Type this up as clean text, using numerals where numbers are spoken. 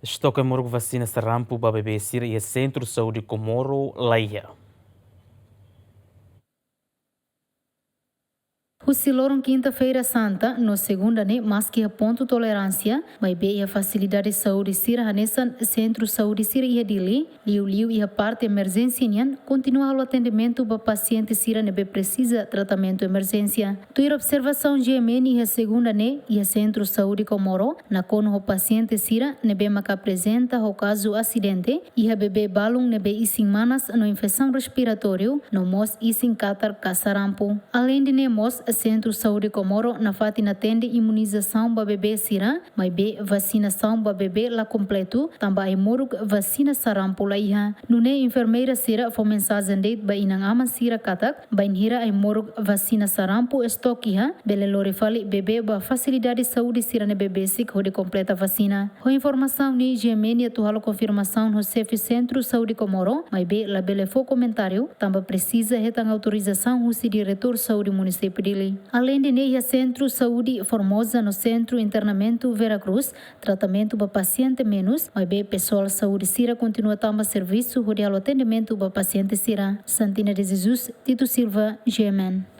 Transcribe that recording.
Estoque morgo vacina sarampo para bebê sira e Centro de Saúde Comoro Laia. O Siloron quinta-feira santa, no segunda né, mas que a ponto tolerância, vai ver a facilidade de saúde sira nessa centro de saúde sira e dili, liu e a parte emergência nian, continua o atendimento para paciente sira nebe precisa tratamento emergência. Tuir observação GMN e a segunda né, e a centro de saúde Comoro, na cono o paciente sira nebe maca apresenta o caso acidente e a bebê balung nebe ising manas no infecção respiratório, no mos ising catar casarampo. Além de nemos Centro de Saúde Comoro na fatina atende imunização para bebê sira, mas be vacinação para bebê lá completo, também moruk vacina sarampo lá iha. Nune enfermeira sira foi mensagem de ba inang ama sira katak, ba inhira ai moruk vacina sarampo estoque iha, bele lore fali bebê ba facilidade de saúde sira ne bebê sik hode completa vacina. A informação ni gemenia tu halo confirmação no CEF Centro de Saúde Comoro, mas be la bele fo comentário, também precisa retang autorização o diretor de saúde município dele. Além de neia Centro Saúde Formosa no Centro Internamento Veracruz, tratamento para paciente menos, mas bem pessoal saúde Sira continua a tomar serviço de atendimento para paciente Sira. Santina de Jesus, Tito Silva, GMN.